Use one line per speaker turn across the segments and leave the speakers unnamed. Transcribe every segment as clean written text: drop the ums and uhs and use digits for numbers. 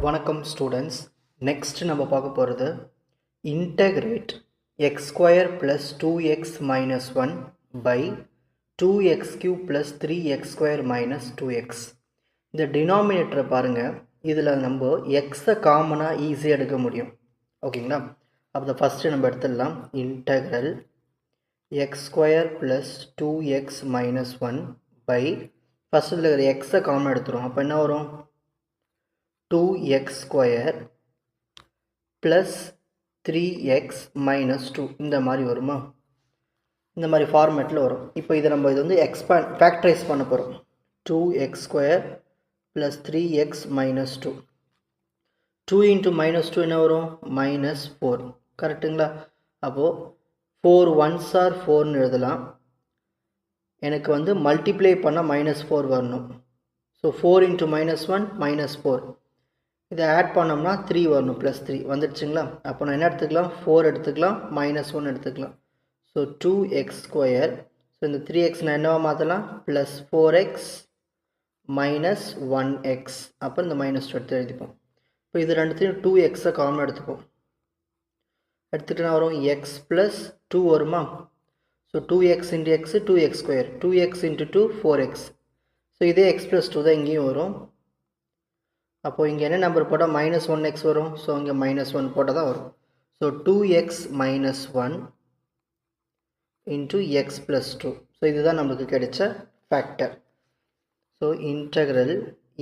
வணக்கம் students. Next நம்ம பார்க்க போகிறது integrate x square plus 2x minus 1 by 2x³ plus 3x square minus 2x. இந்த டினாமினேட்டரை பாருங்கள். இதில் நம்ம எக்ஸை காமனாக ஈஸியாக எடுக்க முடியும். ஓகேங்களா? அப்போ ஃபஸ்ட்டு நம்ம எடுத்துடலாம். Integral x square plus 2x minus 1 by ஃபஸ்ட்டில் இருக்கிற எக்ஸை காமனாக எடுத்துரும். அப்போ என்ன வரும்? 2x square plus 3x minus 2 இந்த மாதிரி வருமா? இந்த மாதிரி ஃபார்மேட்டில் வரும். இப்போ இதை நம்ம இது வந்து ஃபேக்டரைஸ் பண்ண போகிறோம். 2x square plus 3x minus 2. 2 into minus 2 என்ன வரும்? மைனஸ் 4. கரெக்டுங்களா? அப்போது 4 1s ஆர் 4ன்னு எழுதலாம். எனக்கு வந்து மல்டிப்ளை பண்ணால் மைனஸ் 4 வரணும். So 4 into minus 1 minus 4. இதை ஆட் பண்ணோம்னா 3 வரணும். ப்ளஸ் 3 வந்துடுச்சுங்களா? அப்போ நான் என்ன எடுத்துக்கலாம்? 4 எடுத்துக்கலாம், மைனஸ் 1 எடுத்துக்கலாம். So 2x square. ஸோ இந்த 3x நான் என்னவா மாற்றலாம்? Plus 4x minus 1x. அப்போ இந்த மைனஸ் 2 எடுத்து எழுதிப்போம். இப்போ இது ரெண்டுத்தையும் 2xை காமன் எடுத்துப்போம். எடுத்துகிட்டு நான் வரும் x ப்ளஸ் 2 வருமா? So 2x into x 2x square. 2x into 2 4x. So இதே x ப்ளஸ் 2 தான் இங்கேயும் வரும். அப்போது இங்கே என்ன நம்பர் போட்டால் மைனஸ் 1x வரும். ஸோ இங்கே மைனஸ் 1 போட்டால் தான் வரும். So 2x minus 1 into x plus 2. So இதுதான் நம்மளுக்கு கிடைச்ச factor. So integral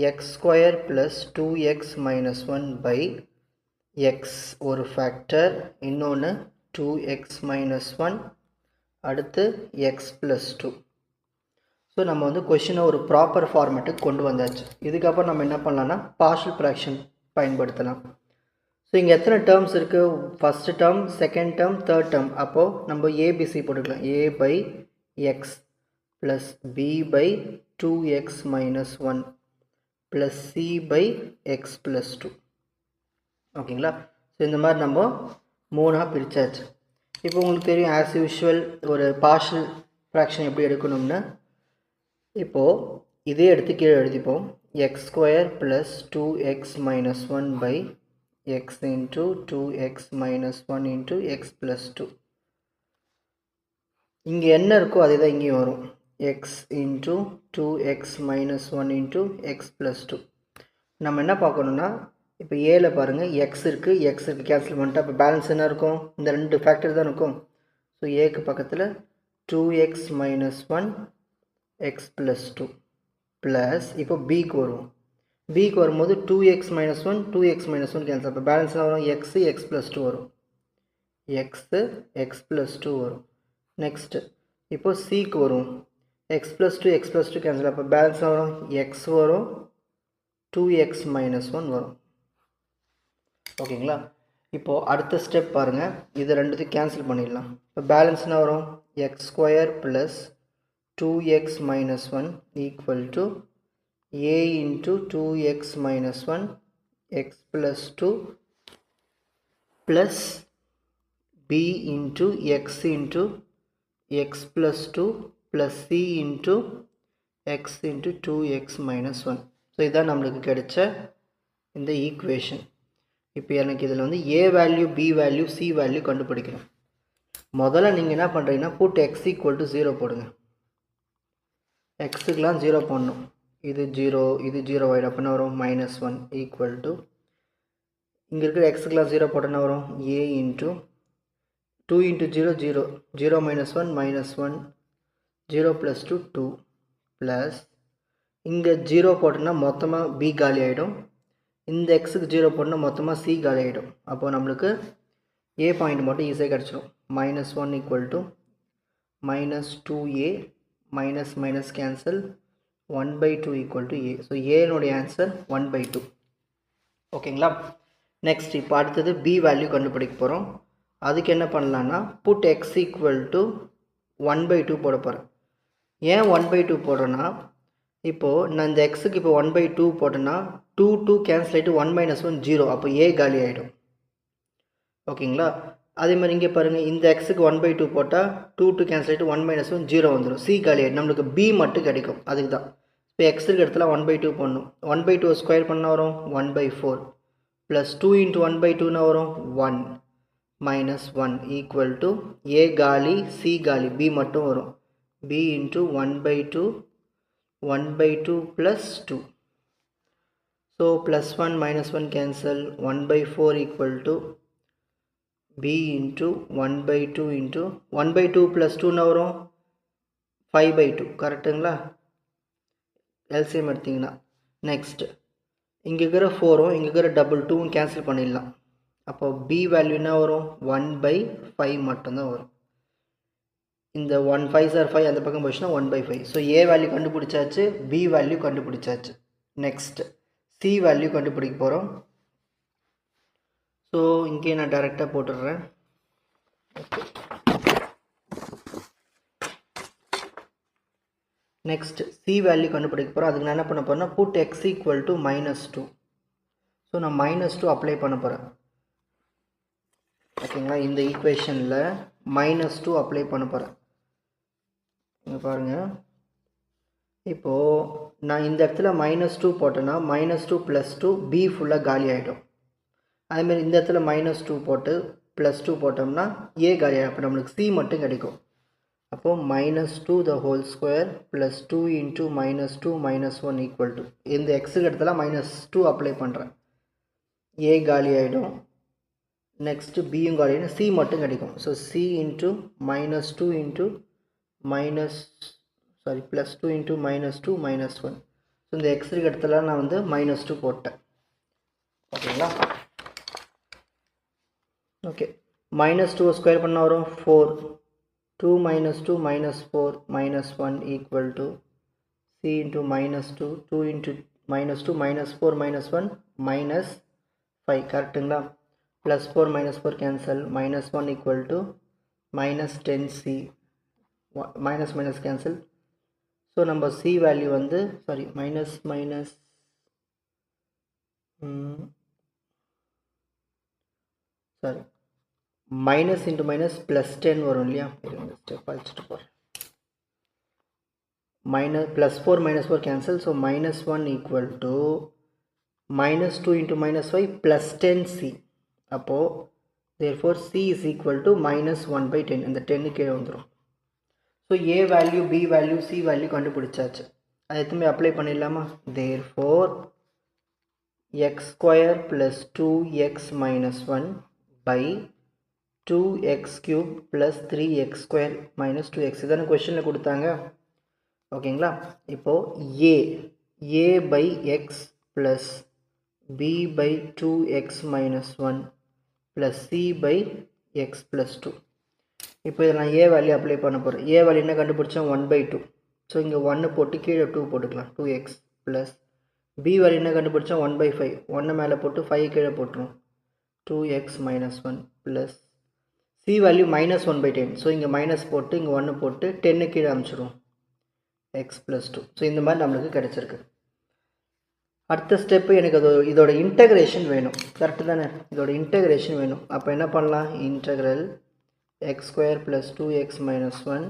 x square plus 2x minus 1 by x ஒரு ஃபேக்டர், இன்னொன்று 2x மைனஸ் 1, அடுத்து எக்ஸ் ப்ளஸ் 2. ஸோ நம்ம வந்து கொஷினை ஒரு ப்ராப்பர் ஃபார்மேட்டுக்கு கொண்டு வந்தாச்சு. இதுக்கப்புறம் நம்ம என்ன பண்ணலான்னா பார்ஷியல் ஃப்ராக்ஷன் பயன்படுத்தலாம். ஸோ இங்கே எத்தனை டேர்ம்ஸ் இருக்குது? First term, second term, third term. அப்போது நம்ம ஏபிசி போட்டுக்கலாம். A by x plus B by 2x minus 1 plus C by x plus 2. ஓகேங்களா? ஸோ இந்த மாதிரி நம்ம 3ஆக பிரித்தாச்சு. இப்போ உங்களுக்கு தெரியும் ஆஸ் யூஷுவல் ஒரு பார்ஷியல் ஃப்ராக்ஷன் எப்படி எடுக்கணும்னு. இப்போது இதே எடுத்து கீழே எழுதிப்போம். X square plus 2x minus 1 by x into 2x minus 1 into x plus 2. இங்கே என்ன இருக்கோ அதே தான் இங்கேயும் வரும். X into 2x minus 1 into x plus 2. நம்ம என்ன பார்க்கணுன்னா, இப்போ ஏல பாருங்கள் எக்ஸ் இருக்குது, எக்ஸ் இருக்குது, கேன்சல் பண்ணிட்டு அப்போ பேலன்ஸ் என்ன இருக்கும்? இந்த ரெண்டு ஃபேக்டர் தான் இருக்கும். ஸோ ஏக்கு பக்கத்தில் 2x minus 1 X plus 2 plus இப்போ பிக்கு வருவோம். பிக்கு வரும்போது 2x minus 1 2x minus 1 cancel. அப்போ பேலன்ஸ் என்ன வரும்? எக்ஸு எக்ஸ் ப்ளஸ் 2 வரும். எக்ஸு எக்ஸ் ப்ளஸ் 2 வரும். நெக்ஸ்ட்டு இப்போ சிக்கு வரும். X plus 2 X plus 2 cancel. அப்போ பேலன்ஸ் என்ன வரும்? எக்ஸ் வரும், 2x மைனஸ் 1 வரும். ஓகேங்களா? இப்போது அடுத்த ஸ்டெப் பாருங்கள். இது ரெண்டுத்தையும் கேன்சல் பண்ணிடலாம். இப்போ பேலன்ஸ் என்ன வரும்? X square plus 2x minus 1 equal to a into 2x minus 1 x plus 2 plus b into x plus 2 plus c into x into 2x minus 1. So இதான் நம்மளுக்கு கிடைச்ச இந்த ஈக்குவேஷன். இப்போ எனக்கு இதில் வந்து a value, b value, c value கண்டுபிடிக்கணும். முதல்ல நீங்கள் என்ன பண்ணுறீங்கன்னா புட் x equal to 0 போடுங்க. எக்ஸுக்கெலாம் 0 போடணும். இது 0 இது 0 ஆகிடும். அப்போ என்ன வரும்? மைனஸ் 1 ஈக்குவல் டு இங்கே இருக்கிற எக்ஸுக்கெலாம் 0 போட்டால் என்ன வரும்? A into 2 into 0 0 0 minus 1 minus 1 0 plus 2 2 plus இங்கே 0 போட்டோன்னா மொத்தமாக பி காலி ஆகிடும். இந்த எக்ஸுக்கு 0 போட்டோன்னா மொத்தமாக சி காலி ஆகிடும். அப்போது நம்மளுக்கு ஏ பாயிண்ட் மட்டும் ஈஸியாக கிடச்சிடும். Minus 1 equal to minus 2a minus minus cancel 1 by 2 equal to a. So ஏனுடைய ஆன்சர் 1 by 2. ஓகேங்களா? நெக்ஸ்ட் இப்போ அடுத்தது b வேல்யூ கண்டுபிடிக்க போகிறோம். அதுக்கு என்ன பண்ணலான்னா put x equal to 1 by 2 போட போகிறேன். ஏன் 1 by 2 போடுறேன்னா, இப்போது நான் இந்த எக்ஸுக்கு இப்போ 1 by 2 போட்டேன்னா 2 2 கேன்சல் ஆகிட்டு 1 minus 1 0. அப்போ a காலி ஆகிடும். ஓகேங்களா? அதே மாதிரி இங்கே பாருங்கள், இந்த எக்ஸுக்கு 1 by 2 போட்டால் 2 2 கேன்சல் ஆகிட்டு 1 minus 1 0 வந்துடும். சி காலி ஆகிடும். நம்மளுக்கு b மட்டும் கிடைக்கும். அதுக்கு தான் இப்போ எக்ஸுக்கு இடத்துல 1 by 2 போடணும். 1 by 2 ஸ்கொயர் பண்ணால் வரும் 1 by 4. plus 2 into 1 by 2 na varum 1 minus 1 equal to a gali c gali b mattum varum b into 1 by 2 1 by 2 plus 2. So plus 1 minus 1 cancel 1 by 4 equal to b into 1 by 2 into 1 by 2 plus 2 na varum 5 by 2 correctங்களா LCM எடுத்தீங்கன்னா next இங்க இருக்கிற 4 இங்க இருக்கிற double 2 cancel பண்ணிடலாம் அப்போ b value என்ன வரும் 1 by 5 மட்டும் தான் வரும் இந்த 1 5s are 5 அந்த பக்கம் போச்சுனா 1 by 5 ஸோ a வேல்யூ கண்டுபிடிச்சாச்சு b வேல்யூ கண்டுபிடிச்சாச்சு நெக்ஸ்ட் c வேல்யூ கண்டுபிடிக்க போகிறோம் ஸோ இங்கே நான் டைரெக்டாக போட்டுடுறேன் நெக்ஸ்ட் c வேல்யூ கண்டுபிடிக்க போகிறோம் அதுக்கு நான் என்ன பண்ண போகிறேன்னா put x equal to -2 so நான் -2 அப்ளை பண்ண போகிறேன் ஓகேங்களா இந்த ஈக்குவேஷனில் -2 அப்ளை பண்ண போகிறேன் இங்கே பாருங்கள் இப்போது நான் இந்த இடத்துல -2 போட்டேன்னா -2 + 2 b ஃபுல்லாக காலி ஆகிடும் அதேமாதிரி இந்த இடத்துல -2 போட்டு +2 போட்டோம்னா a காலி ஆகிடும் அப்போ நம்மளுக்கு c மட்டும் கிடைக்கும் அப்போது -2 the whole square plus 2 into -2 minus 1 equal to இந்த எக்ஸுக்கு இடத்துல -2 அப்ளை பண்ணுறேன் a காலி ஆகிடும் நெக்ஸ்ட் பியும் காலி ஆகிடும் c மட்டும் கிடைக்கும் so c into -2 into +2 into -2 minus 1 so இந்த எக்ஸுக்கு இடத்துல நான் வந்து -2 போட்டேன் ஓகேங்களா ஓகே -2 ஸ்கொயர் பண்ண வரும் 4 2 minus 2 minus 4 minus 1 equal to c into -2 2 into -2 minus 4 minus 1 minus 5 correctங்களா plus 4 minus 4 cancel minus 1 equal to minus 10c minus minus cancel so நம்ம c value வந்து sorry minus sorry minus into minus plus 10 வரும் இல்லையா step அழிச்சிட்டு போகிறேன் plus 4 minus 4 cancel so minus 1 equal to -2 into -5 plus 10c அப்போது therefore c is equal to -1 by 10 இந்த 10 கீழே வந்துடும் so a value b value c value கண்டுபிடிச்சாச்சு அதை எதுவுமே அப்ளை பண்ணிடலாமா therefore x square plus 2x minus 1 by 2x cube plus 3x square minus 2x இதான கொஸ்டினில் கொடுத்தாங்க ஓகேங்களா இப்போது a by x plus b by 2x minus 1 plus c by x plus 2 இப்போ இதில் நான் a வேல்யூ அப்ளை பண்ண போகிறேன் a வேல்யூ என்ன கண்டுபிடிச்சேன் 1 by 2 ஸோ இங்கே 1 போட்டு கீழே 2 போட்டுக்கலாம் 2x plus b வேல்யூ என்ன கண்டுபிடிச்சேன் 1 by 5 1 மேலே போட்டு 5 கீழே போட்டுரும் 2x minus 1 plus c value -1 by 10 so இங்கே மைனஸ் போட்டு இங்கே 1 போட்டு 10 கீழே அனுப்பிச்சிடும் x plus 2 ஸோ இந்த மாதிரி நம்மளுக்கு கிடச்சிருக்கு அடுத்த ஸ்டெப்பு எனக்கு இதோட இன்டகிரேஷன் வேணும் கரெக்டு தானே இதோட இன்டகிரேஷன் வேணும் அப்போ என்ன பண்ணலாம் integral x square plus 2x minus 1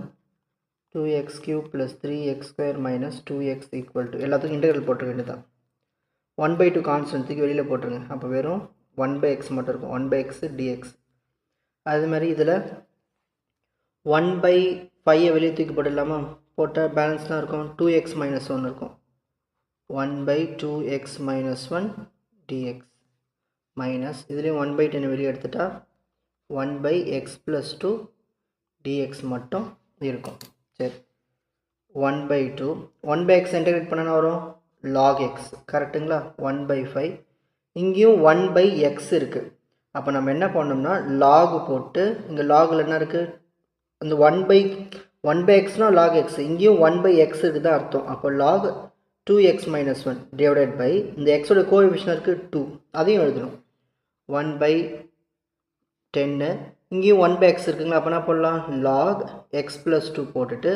2x cube plus 3x square minus 2x equal to எல்லாத்துக்கும் இன்டகிரல் போட்டுக்க வேண்டியதான் 1 by 2 கான்ஸ்டன்ட்டுக்கு வெளியில் போட்டுருங்க அப்போ வெறும் 1 by x மட்டும் இருக்கும் 1 by x dx அது மாதிரி இதில் 1 by 5 வெளியே தூக்கி போட்டுடலாமா போட்டால் பேலன்ஸ்லாம் இருக்கும் 2x minus 1 இருக்கும் 1 by 2x minus 1 dx minus இதுலேயும் 1 by 10 வெளியே எடுத்துட்டா 1 by x plus 2 dx மட்டும் இருக்கும் சரி 1 by 2 1 by x இன்டகிரேட் பண்ணனா வரும் log x கரெக்டுங்களா 1 by 5 இங்கேயும் 1 by x இருக்குது அப்போ நம்ம என்ன பண்ணோம்னா லாக் போட்டு இங்கே லாகில் என்ன இருக்குது அந்த 1 by xனால் log x இங்கேயும் 1 by x இருக்குது தான் அர்த்தம் அப்போ log 2x minus 1 divided by இந்த எக்ஸோட கோஎஃபிஷியன்ட் இருக்குது 2 அதையும் எழுதணும் 1 by 10 இங்கேயும் 1 by x இருக்குங்களா அப்போ என்ன பண்ணலாம் log x plus 2 போட்டுட்டு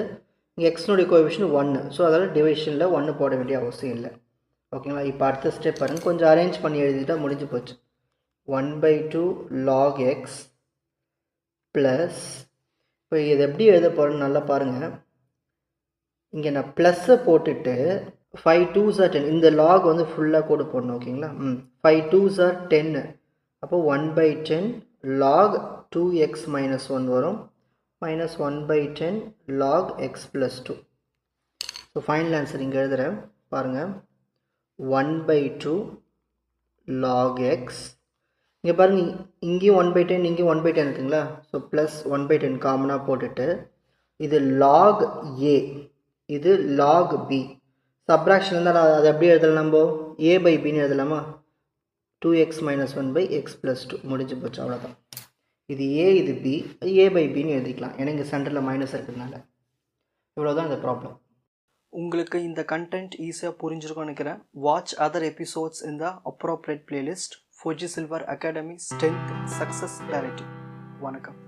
இங்கே எக்ஸ்னுடைய கோஎஃபிஷியன்ட் 1 ஸோ அதால் டிவிஷனில் 1 போட வேண்டிய அவசியம் இல்லை ஓகேங்களா இப்போ அடுத்த ஸ்டெப் பாருங்கள் கொஞ்சம் அரேஞ்ச் பண்ணி எழுதிட்டால் முடிஞ்சு போச்சு 1 by 2 log x plus இப்போ இது எப்படி எழுத போகிறேன்னு நல்லா பாருங்கள் இங்கே நான் ப்ளஸ்ஸை போட்டுட்டு 5 2s are 10. இந்த log வந்து ஃபுல்லாக கோடு போடணும் ஓகேங்களா. 5 2s are 10. அப்போ 1/10 log 2x minus 1 வரும், minus 1/10 log x plus 2. So final answer இங்கே எழுதுகிறேன் பாருங்கள். 1/2 log x. இங்கே பாருங்கள், இங்கேயும் 1/10 இங்கேயும் 1/10 இருக்குங்களா. ஸோ ப்ளஸ் 1/10 காமனாக போட்டுட்டு இது log a, இது log b. சப்ராக்ஷன் இருந்தால் அது அப்படியே எழுதலாம், நம்ம a/bன்னு எழுதலாமா. 2x minus 1/x plus 2 முடிஞ்சு போச்சு, அவ்வளோதான். இது a, இது b, a/bன்னு எழுதிக்கலாம், ஏன்னா இங்கே சென்டரில் மைனஸ் இருக்கிறதுனால. இவ்வளோதான் இந்த ப்ராப்ளம். உங்களுக்கு இந்த கண்டென்ட் ஈஸியாக புரிஞ்சிருக்கும்னு நினைக்கிறேன். வாட்ச் அதர் எபிசோட்ஸ் இன் த appropriate playlist. Fuji silver academy strength success clarity. வணக்கம்.